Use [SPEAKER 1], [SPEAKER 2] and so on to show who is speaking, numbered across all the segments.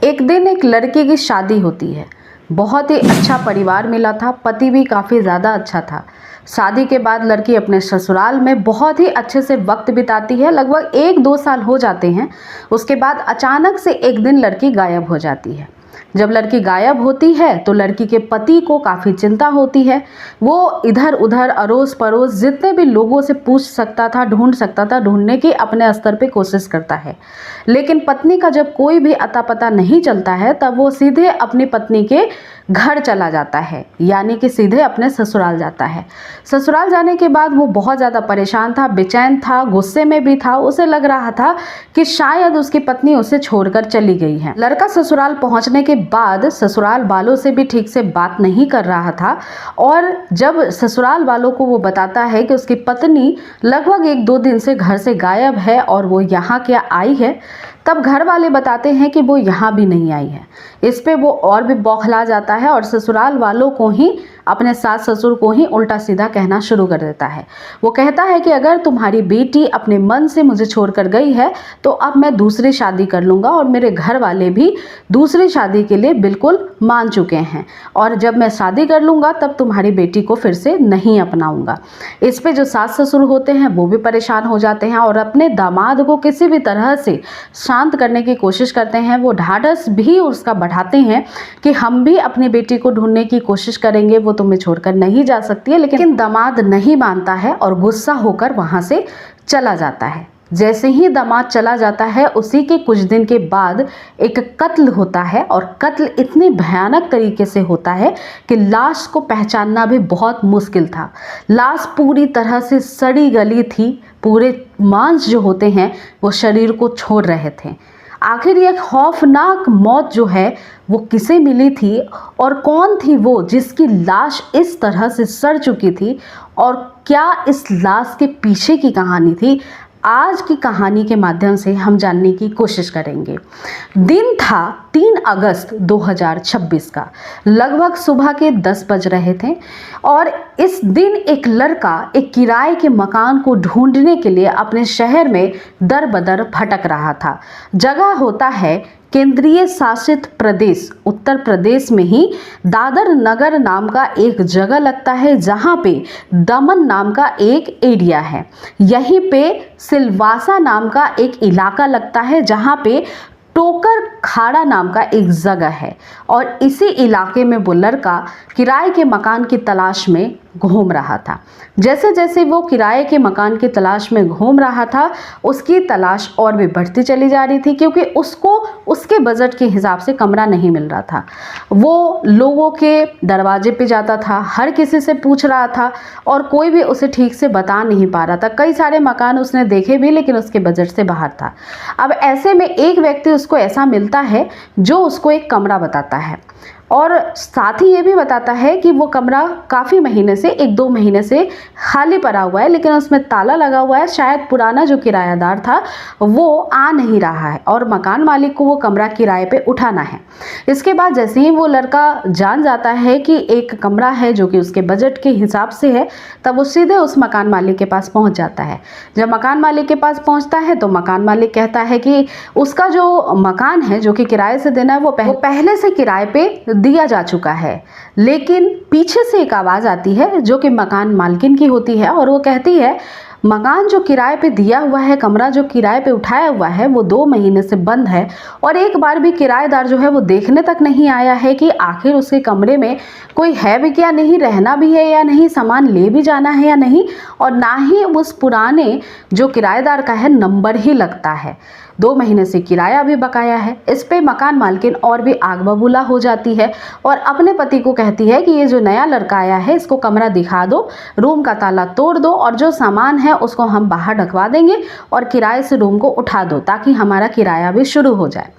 [SPEAKER 1] एक दिन एक लड़के की शादी होती है। बहुत ही अच्छा परिवार मिला था, पति भी काफ़ी ज़्यादा अच्छा था। शादी के बाद लड़की अपने ससुराल में बहुत ही अच्छे से वक्त बिताती है। लगभग 1-2 साल हो जाते हैं। उसके बाद अचानक से एक दिन लड़की गायब हो जाती है। जब लड़की गायब होती है तो लड़की के पति को काफ़ी चिंता होती है। वो इधर उधर अड़ोस पड़ोस जितने भी लोगों से पूछ सकता था, ढूंढ सकता था, ढूंढने की अपने स्तर पे कोशिश करता है। लेकिन पत्नी का जब कोई भी अता पता नहीं चलता है तब वो सीधे अपनी पत्नी के घर चला जाता है, यानी कि सीधे अपने ससुराल जाता है। ससुराल जाने के बाद वो बहुत ज़्यादा परेशान था, बेचैन था, गुस्से में भी था। उसे लग रहा था कि शायद उसकी पत्नी उसे छोड़कर चली गई है। लड़का ससुराल पहुंचने के बाद ससुराल वालों से भी ठीक से बात नहीं कर रहा था और जब ससुराल वालों को वो बताता है कि उसकी पत्नी लगभग 1-2 दिन से घर से गायब है और वो यहाँ क्या आई है, तब घर वाले बताते हैं कि वो यहाँ भी नहीं आई है। इस पे वो और भी बौखला जाता है और ससुराल वालों को ही, अपने सास ससुर को ही उल्टा सीधा कहना शुरू कर देता है। वो कहता है कि अगर तुम्हारी बेटी अपने मन से मुझे छोड़कर गई है तो अब मैं दूसरी शादी कर लूँगा और मेरे घर वाले भी दूसरी शादी के लिए बिल्कुल मान चुके हैं और जब मैं शादी कर लूँगा तब तुम्हारी बेटी को फिर से नहीं अपनाऊँगा। इस पे जो सास ससुर होते हैं वो भी परेशान हो जाते हैं और अपने दामाद को किसी भी तरह से शांत करने की कोशिश करते हैं। वो ढाढ़स भी उसका बढ़ाते हैं कि हम भी अपनी बेटी को ढूंढने की कोशिश करेंगे, वो तुम्हें छोड़कर नहीं जा सकती है। लेकिन दामाद नहीं मानता है और गुस्सा होकर वहां से चला जाता है। जैसे ही दामाद चला जाता है उसी के कुछ दिन के बाद एक कत्ल होता है और कत्ल इतनी भयानक तरीके से होता है कि लाश को पहचानना भी बहुत मुश्किल था। लाश पूरी तरह से सड़ी गली थी, पूरे मांस जो होते हैं वो शरीर को छोड़ रहे थे। आखिर ये खौफनाक मौत जो है वो किसे मिली थी और कौन थी वो जिसकी लाश इस तरह से सड़ चुकी थी और क्या इस लाश के पीछे की कहानी थी, आज की कहानी के माध्यम से हम जानने की कोशिश करेंगे। दिन था 3 अगस्त 2026 का, लगभग सुबह के 10 बज रहे थे और इस दिन एक लड़का एक किराए के मकान को ढूंढने के लिए अपने शहर में दर बदर भटक रहा था। जगह होता है केंद्रीय शासित प्रदेश उत्तर प्रदेश में ही दादर नगर नाम का एक जगह लगता है, जहां पे दमन नाम का एक एरिया है। यहीं पे सिलवासा नाम का एक इलाका लगता है, जहां पे टोकर खाड़ा नाम का एक जगह है और इसी इलाके में वो लड़का किराए के मकान की तलाश में घूम रहा था। जैसे जैसे वो किराए के मकान की तलाश में घूम रहा था उसकी तलाश और भी बढ़ती चली जा रही थी, क्योंकि उसको उसके बजट के हिसाब से कमरा नहीं मिल रहा था। वो लोगों के दरवाजे पे जाता था, हर किसी से पूछ रहा था और कोई भी उसे ठीक से बता नहीं पा रहा था। कई सारे मकान उसने देखे भी लेकिन उसके बजट से बाहर था। अब ऐसे में एक व्यक्ति उसको ऐसा मिलता है जो उसको एक कमरा बताता है और साथ ही ये भी बताता है कि वो कमरा काफ़ी महीने से 1-2 महीने से खाली पड़ा हुआ है, लेकिन उसमें ताला लगा हुआ है। शायद पुराना जो किराएदार था वो आ नहीं रहा है और मकान मालिक को वो कमरा किराए पे उठाना है। इसके बाद जैसे ही वो लड़का जान जाता है कि एक कमरा है जो कि उसके बजट के हिसाब से है, तब वो सीधे उस मकान मालिक के पास पहुँच जाता है। जब मकान मालिक के पास पहुँचता है तो मकान मालिक कहता है कि उसका जो मकान है जो कि किराए से देना है वो पहले से किराए पे दिया जा चुका है। लेकिन पीछे से एक आवाज़ आती है जो कि मकान मालकिन की होती है और वो कहती है मकान जो किराए पे दिया हुआ है, कमरा जो किराए पे उठाया हुआ है वो 2 महीने से बंद है और एक बार भी किराएदार जो है वो देखने तक नहीं आया है कि आखिर उसके कमरे में कोई है भी क्या नहीं, रहना भी है या नहीं, सामान ले भी जाना है या नहीं, और ना ही उस पुराने जो किराएदार का है नंबर ही लगता है। 2 महीने से किराया भी बकाया है। इस पे मकान मालकिन और भी आग बबूला हो जाती है और अपने पति को कहती है कि ये जो नया लड़का आया है इसको कमरा दिखा दो, रूम का ताला तोड़ दो और जो सामान है उसको हम बाहर ढकवा देंगे और किराए से रूम को उठा दो ताकि हमारा किराया भी शुरू हो जाए।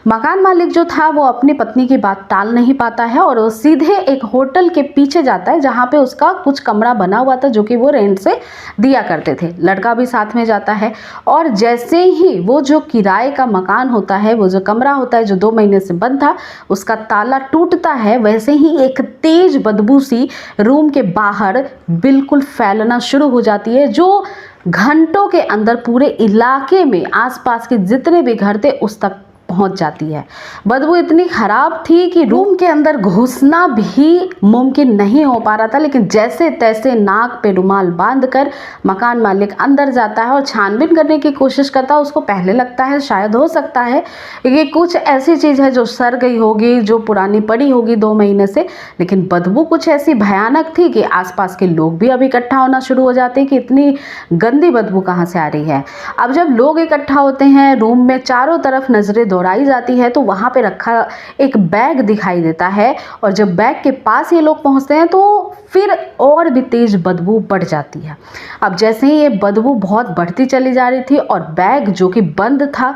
[SPEAKER 1] मकान मालिक जो था वो अपनी पत्नी की बात टाल नहीं पाता है और वो सीधे एक होटल के पीछे जाता है जहाँ पे उसका कुछ कमरा बना हुआ था जो कि वो रेंट से दिया करते थे। लड़का भी साथ में जाता है और जैसे ही वो जो किराए का मकान होता है, वो जो कमरा होता है जो 2 महीने से बंद था, उसका ताला टूटता है, वैसे ही एक तेज बदबू सी रूम के बाहर बिल्कुल फैलना शुरू हो जाती है, जो घंटों के अंदर पूरे इलाके में आसपास के जितने भी घर थे उस तक पहुंच जाती है। बदबू इतनी खराब थी कि रूम के अंदर घुसना भी मुमकिन नहीं हो पा रहा था, लेकिन जैसे तैसे नाक पे रुमाल बांधकर मकान मालिक अंदर जाता है और छानबीन करने की कोशिश करता है। उसको पहले लगता है शायद हो सकता है कि कुछ ऐसी चीज़ है जो सड़ गई होगी, जो पुरानी पड़ी होगी 2 महीने से, लेकिन बदबू कुछ ऐसी भयानक थी कि आसपास के लोग भी अब इकट्ठा होना शुरू हो जाते कि इतनी गंदी बदबू कहाँ से आ रही है। अब जब लोग इकट्ठा होते हैं, रूम में चारों तरफ नज़रें दौड़ाई जाती है तो वहाँ पे रखा एक बैग दिखाई देता है, और जब बैग के पास ये लोग पहुँचते हैं तो फिर और भी तेज बदबू बढ़ जाती है। अब जैसे ही ये बदबू बहुत बढ़ती चली जा रही थी और बैग जो कि बंद था,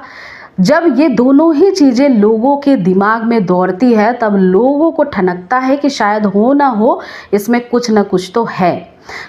[SPEAKER 1] जब ये दोनों ही चीज़ें लोगों के दिमाग में दौड़ती है तब लोगों को ठनकता है कि शायद हो ना हो इसमें कुछ ना कुछ तो है।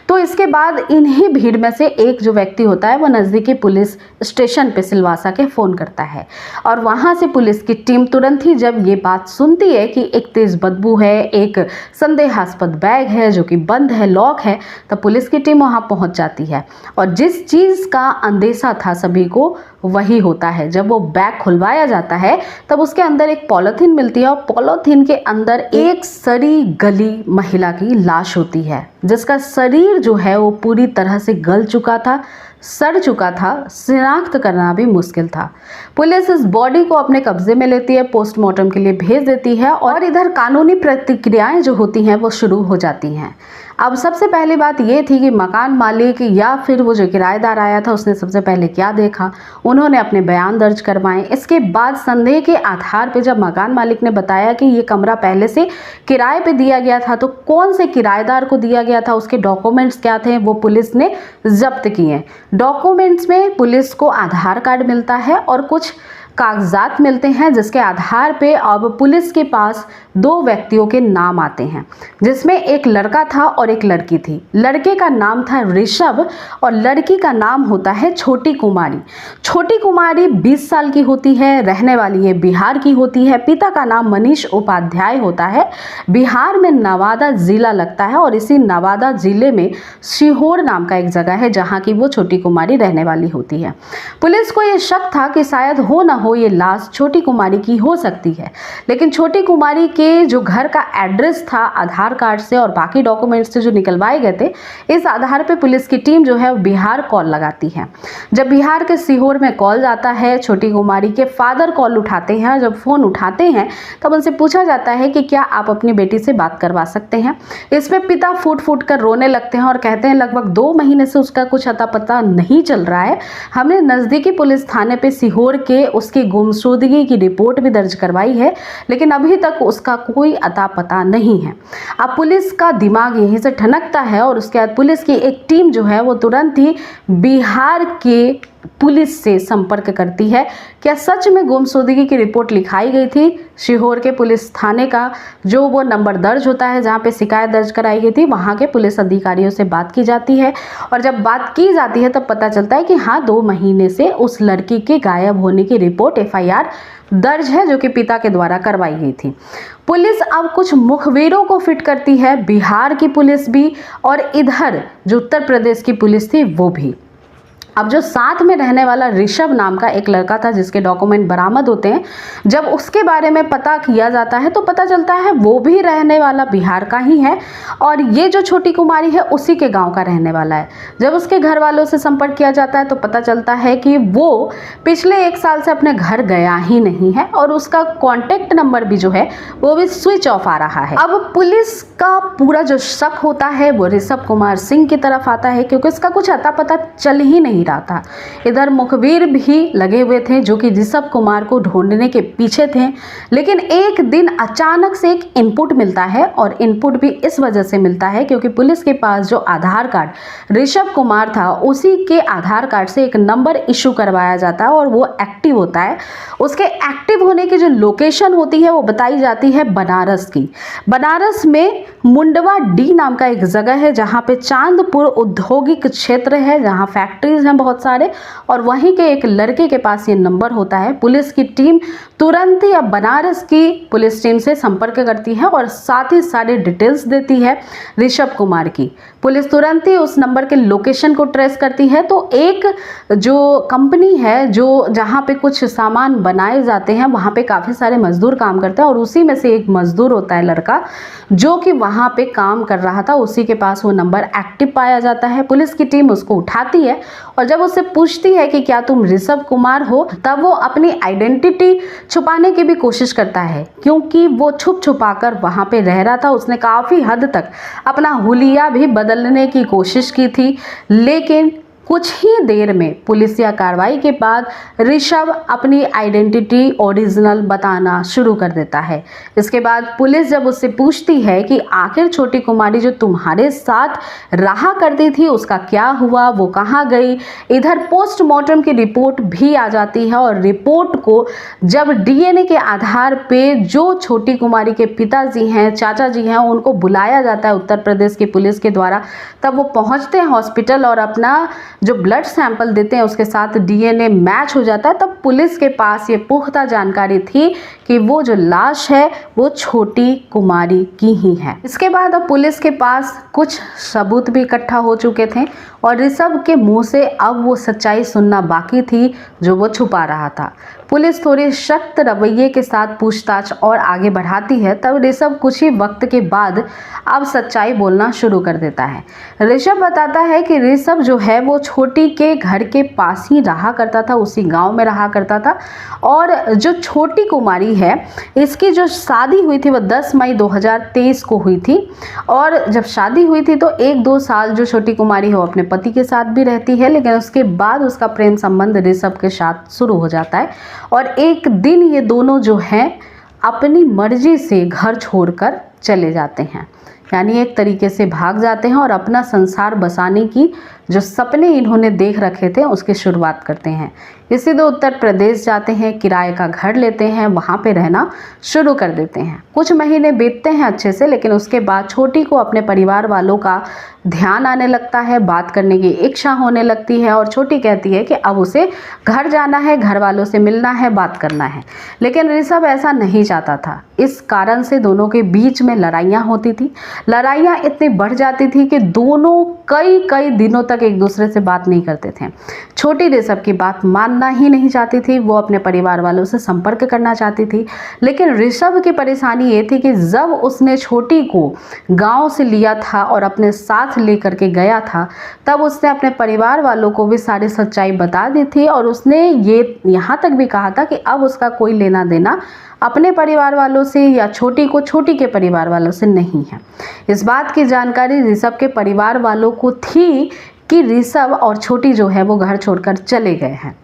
[SPEAKER 1] तो इसके बाद इन्हीं भीड़ में से एक जो व्यक्ति होता है वो नज़दीकी पुलिस स्टेशन पे सिलवासा के फ़ोन करता है, और वहाँ से पुलिस की टीम तुरंत ही जब ये बात सुनती है कि एक तेज़ बदबू है, एक संदेहास्पद बैग है जो कि बंद है, लॉक है, तब पुलिस की टीम वहाँ पहुँच जाती है। और जिस चीज़ का अंदेशा था सभी को वही होता है। जब वो बैग खुलवाया जाता है तब उसके अंदर एक पॉलीथीन मिलती है, और पॉलीथीन के अंदर एक सड़ी गली महिला की लाश होती है, जिसका शरीर जो है वो पूरी तरह से गल चुका था, सड़ चुका था, शिनाख्त करना भी मुश्किल था। पुलिस इस बॉडी को अपने कब्जे में लेती है, पोस्टमार्टम के लिए भेज देती है, और इधर कानूनी प्रतिक्रियाएं जो होती हैं वो शुरू हो जाती हैं। अब सबसे पहली बात ये थी कि मकान मालिक या फिर वो जो किराएदार आया था उसने सबसे पहले क्या देखा, उन्होंने अपने बयान दर्ज करवाए। इसके बाद संदेह के आधार पर जब मकान मालिक ने बताया कि ये कमरा पहले से किराए पे दिया गया था, तो कौन से किराएदार को दिया गया था, उसके डॉक्यूमेंट्स क्या थे, वो पुलिस ने जब्त किए। डॉक्यूमेंट्स में पुलिस को आधार कार्ड मिलता है और कुछ कागजात मिलते हैं, जिसके आधार पे अब पुलिस के पास 2 व्यक्तियों के नाम आते हैं, जिसमें एक लड़का था और एक लड़की थी। लड़के का नाम था ऋषभ और लड़की का नाम होता है छोटी कुमारी। छोटी कुमारी 20 साल की होती है, रहने वाली है बिहार की होती है, पिता का नाम मनीष उपाध्याय होता है, बिहार में नवादा जिला लगता है, और इसी नवादा जिले में सीहोर नाम का एक जगह है जहाँ की वो छोटी कुमारी रहने वाली होती है। पुलिस को ये शक था कि शायद हो ना हो ये लाश छोटी कुमारी की हो सकती है, लेकिन छोटी कुमारी के जो घर का एड्रेस था आधार कार्ड से और बाकी डॉक्यूमेंट्स से जो निकलवाए गए थे, इस आधार पे पुलिस की टीम जो है बिहार कॉल लगाती है। जब बिहार के सीहोर में कॉल जाता है, छोटी कुमारी के फादर कॉल उठाते हैं। जब फोन उठाते हैं तब उनसे पूछा जाता है कि क्या आप अपनी बेटी से बात करवा सकते हैं। इसमें पिता फूट फूट कर रोने लगते हैं और कहते हैं लगभग 2 महीने से उसका कुछ अता पता नहीं चल रहा है। हमने नज़दीकी पुलिस थाने पे सीहोर के उसकी गुमशुदगी की रिपोर्ट भी दर्ज करवाई है, लेकिन अभी तक उसका कोई अता पता नहीं है। अब पुलिस का दिमाग यहीं से ठनकता है और उसके बाद पुलिस की एक टीम जो है वो तुरंत ही बिहार के पुलिस से संपर्क करती है। क्या सच में गुमशुदगी की रिपोर्ट लिखाई गई थी? सीहोर के पुलिस थाने का जो वो नंबर दर्ज होता है जहाँ पे शिकायत दर्ज कराई गई थी, वहाँ के पुलिस अधिकारियों से बात की जाती है, और जब बात की जाती है तब पता चलता है कि हाँ 2 महीने से उस लड़की के गायब होने की रिपोर्ट FIR दर्ज है जो कि पिता के द्वारा करवाई गई थी। पुलिस अब कुछ मुखबिरों को फिट करती है, बिहार की पुलिस भी और इधर जो उत्तर प्रदेश की पुलिस थी वो भी। अब जो साथ में रहने वाला ऋषभ नाम का एक लड़का था जिसके डॉक्यूमेंट बरामद होते हैं, जब उसके बारे में पता किया जाता है तो पता चलता है वो भी रहने वाला बिहार का ही है, और ये जो छोटी कुमारी है उसी के गांव का रहने वाला है। जब उसके घर वालों से संपर्क किया जाता है तो पता चलता है कि वो पिछले 1 साल से अपने घर गया ही नहीं है, और उसका कॉन्टेक्ट नंबर भी जो है वो भी स्विच ऑफ आ रहा है। अब पुलिस का पूरा जो शक होता है वो ऋषभ कुमार सिंह की तरफ आता है, क्योंकि उसका कुछ अता पता चल ही नहीं रहा था। इधर मुखबिर भी लगे हुए थे जो कि ऋषभ कुमार को ढूंढने के पीछे थे, लेकिन एक दिन अचानक से एक इनपुट मिलता है, और इनपुट भी इस वजह से मिलता है क्योंकि पुलिस के पास जो आधार कार्ड ऋषभ कुमार था उसी के आधार कार्ड से एक नंबर इशू करवाया जाता है और वो एक्टिव होता है। उसके एक्टिव होने की जो लोकेशन होती है वो बताई जाती है बनारस की। बनारस में मुंडवा डी नाम का एक जगह है जहाँ पे चांदपुर औद्योगिक क्षेत्र है, जहाँ फैक्ट्रीज हैं बहुत सारे, और वहीं के एक लड़के के पास ये नंबर होता है। पुलिस की टीम तुरंत ही अब बनारस की पुलिस टीम से संपर्क करती है और साथ ही सारी डिटेल्स देती है ऋषभ कुमार की। पुलिस तुरंत ही उस नंबर के लोकेशन को ट्रेस करती है। तो एक जो कंपनी है जो जहाँ पे कुछ सामान बनाए जाते हैं वहाँ पे काफ़ी सारे मजदूर काम करते हैं और उसी में से एक मजदूर होता है लड़का जो कि वहाँ पे काम कर रहा था। उसी के पास वो नंबर एक्टिव पाया जाता है। पुलिस की टीम उसको उठाती है और जब उससे पूछती है कि क्या तुम ऋषभ कुमार हो, तब वो अपनी आइडेंटिटी छुपाने की भी कोशिश करता है क्योंकि वो छुप छुपा कर वहाँ पे रह रहा था। उसने काफ़ी हद तक अपना हुलिया भी बदलने की कोशिश की थी, लेकिन कुछ ही देर में पुलिसिया कार्रवाई के बाद ऋषभ अपनी आइडेंटिटी ओरिजिनल बताना शुरू कर देता है। इसके बाद पुलिस जब उससे पूछती है कि आखिर छोटी कुमारी जो तुम्हारे साथ रहा करती थी उसका क्या हुआ, वो कहाँ गई, इधर पोस्टमार्टम की रिपोर्ट भी आ जाती है और रिपोर्ट को जब डीएनए के आधार पे जो छोटी कुमारी के पिताजी हैं, चाचा जी हैं, उनको बुलाया जाता है उत्तर प्रदेश की पुलिस के द्वारा, तब वो पहुंचते हैं हॉस्पिटल और अपना जो ब्लड सैंपल देते हैं उसके साथ डीएनए मैच हो जाता है। तब पुलिस के पास ये पुख्ता जानकारी थी कि वो जो लाश है वो छोटी कुमारी की ही है। इसके बाद अब पुलिस के पास कुछ सबूत भी इकट्ठा हो चुके थे और ऋषभ के मुंह से अब वो सच्चाई सुनना बाकी थी जो वो छुपा रहा था। पुलिस थोड़ी सख्त रवैये के साथ पूछताछ और आगे बढ़ाती है। तब ऋषभ कुछ ही वक्त के बाद अब सच्चाई बोलना शुरू कर देता है। ऋषभ बताता है कि ऋषभ जो है वो छोटी के घर के पास ही रहा करता था, उसी गांव में रहा करता था और जो छोटी कुमारी है इसकी जो शादी हुई थी वो 10 मई 2023 को हुई थी और जब शादी हुई थी तो 1-2 साल जो छोटी कुमारी है वो अपने पति के साथ भी रहती है, लेकिन उसके बाद उसका प्रेम संबंध ऋषभ के साथ शुरू हो जाता है और एक दिन ये दोनों जो हैं अपनी मर्जी से घर छोड़कर चले जाते हैं, यानी एक तरीके से भाग जाते हैं और अपना संसार बसाने की जो सपने इन्होंने देख रखे थे उसकी शुरुआत करते हैं। इसी दो उत्तर प्रदेश जाते हैं, किराए का घर लेते हैं, वहाँ पे रहना शुरू कर देते हैं। कुछ महीने बीतते हैं अच्छे से, लेकिन उसके बाद छोटी को अपने परिवार वालों का ध्यान आने लगता है, बात करने की इच्छा होने लगती है और छोटी कहती है कि अब उसे घर जाना है, घर वालों से मिलना है, बात करना है। लेकिन ऋषभ ऐसा नहीं चाहता था। इस कारण से दोनों के बीच में लड़ाइयाँ होती थी। लड़ाइयाँ इतनी बढ़ जाती थी कि दोनों कई दिनों तक एक दूसरे से बात नहीं करते थे। छोटी ऋषभ की बात मानना ही नहीं चाहती थी, वो अपने परिवार वालों से संपर्क करना चाहती थी। लेकिन ऋषभ की परेशानी ये थी कि जब उसने छोटी को गांव से लिया था और अपने साथ लेकर के गया था, तब उसने अपने परिवार वालों को भी सारी सच्चाई बता दी थी और उसने ये यहाँ तक भी कहा था कि अब उसका कोई लेना देना अपने परिवार वालों से या छोटी के परिवार वालों से नहीं है। इस बात की जानकारी ऋषभ के परिवार वालों को थी कि ऋषभ और छोटी जो है वो घर छोड़कर चले गए हैं।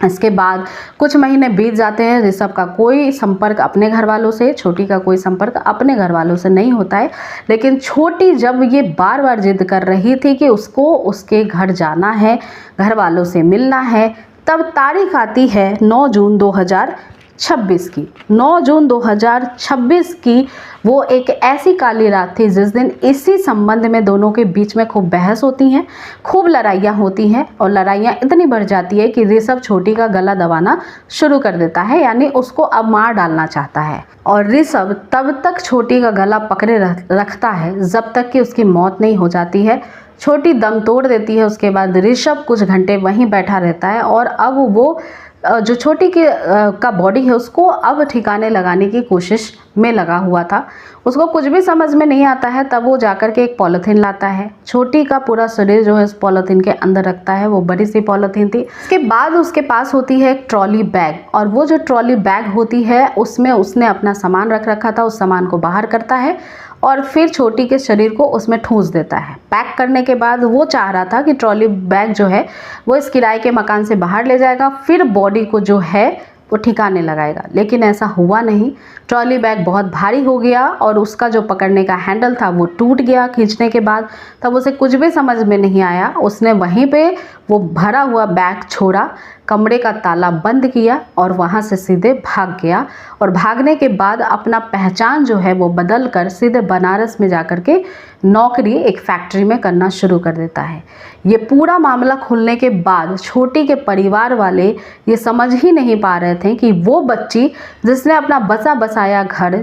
[SPEAKER 1] इसके बाद कुछ महीने बीत जाते हैं। ऋषभ का कोई संपर्क अपने घर वालों से, छोटी का कोई संपर्क अपने घर वालों से नहीं होता है। लेकिन छोटी जब ये बार बार जिद कर रही थी कि उसको उसके घर जाना है, घर वालों से मिलना है, तब तारीख आती है 9 जून 2026 की। 9 जून 2026 की वो एक ऐसी काली रात थी जिस दिन इसी संबंध में दोनों के बीच में खूब बहस होती हैं, खूब लड़ाइयाँ होती हैं और लड़ाइयाँ इतनी बढ़ जाती है कि ऋषभ छोटी का गला दबाना शुरू कर देता है, यानी उसको अब मार डालना चाहता है। और ऋषभ तब तक छोटी का गला पकड़े रखता है जब तक कि उसकी मौत नहीं हो जाती है। छोटी दम तोड़ देती है। उसके बाद ऋषभ कुछ घंटे वहीं बैठा रहता है और अब वो जो छोटी का बॉडी है उसको अब ठिकाने लगाने की कोशिश में लगा हुआ था। उसको कुछ भी समझ में नहीं आता है। तब वो जाकर के एक पॉलीथीन लाता है, छोटी का पूरा शरीर जो है इस पॉलीथीन के अंदर रखता है। वो बड़ी सी पॉलीथीन थी। उसके बाद उसके पास होती है एक ट्रॉली बैग और वो जो ट्रॉली बैग होती है उसमें उसने अपना सामान रख रखा था। उस सामान को बाहर करता है और फिर छोटी के शरीर को उसमें ठूंस देता है। पैक करने के बाद वो चाह रहा था कि ट्रॉली बैग जो है वो इस किराए के मकान से बाहर ले जाएगा, फिर बॉडी को जो है वो ठिकाने लगाएगा, लेकिन ऐसा हुआ नहीं। ट्रॉली बैग बहुत भारी हो गया और उसका जो पकड़ने का हैंडल था वो टूट गया खींचने के बाद। तब उसे कुछ भी समझ में नहीं आया। उसने वहीं पे वो भरा हुआ बैग छोड़ा, कमरे का ताला बंद किया और वहाँ से सीधे भाग गया। और भागने के बाद अपना पहचान जो है वो बदल कर सीधे बनारस में जाकर के नौकरी एक फैक्ट्री में करना शुरू कर देता है। ये पूरा मामला खुलने के बाद छोटी के परिवार वाले ये समझ ही नहीं पा रहे थे कि वो बच्ची जिसने अपना बसा बसाया घर,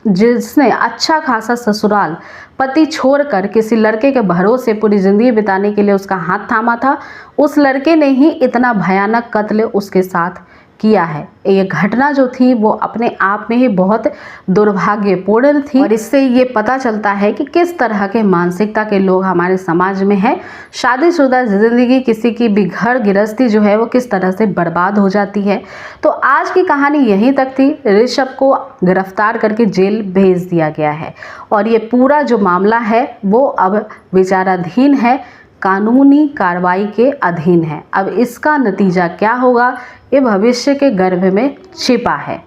[SPEAKER 1] जिसने अच्छा खासा ससुराल पति छोड़कर किसी लड़के के भरोसे पूरी ज़िंदगी बिताने के लिए उसका हाथ थामा था, उस लड़के ने ही इतना भयानक कत्ल उसके साथ किया है। ये घटना जो थी वो अपने आप में ही बहुत दुर्भाग्यपूर्ण थी और इससे ये पता चलता है कि किस तरह के मानसिकता के लोग हमारे समाज में हैं। शादीशुदा ज़िंदगी किसी की भी घर गृहस्थी जो है वो किस तरह से बर्बाद हो जाती है। तो आज की कहानी यहीं तक थी। ऋषभ को गिरफ्तार करके जेल भेज दिया गया है और ये पूरा जो मामला है वो अब विचाराधीन है, कानूनी कार्रवाई के अधीन है। अब इसका नतीजा क्या होगा ये भविष्य के गर्भ में छिपा है।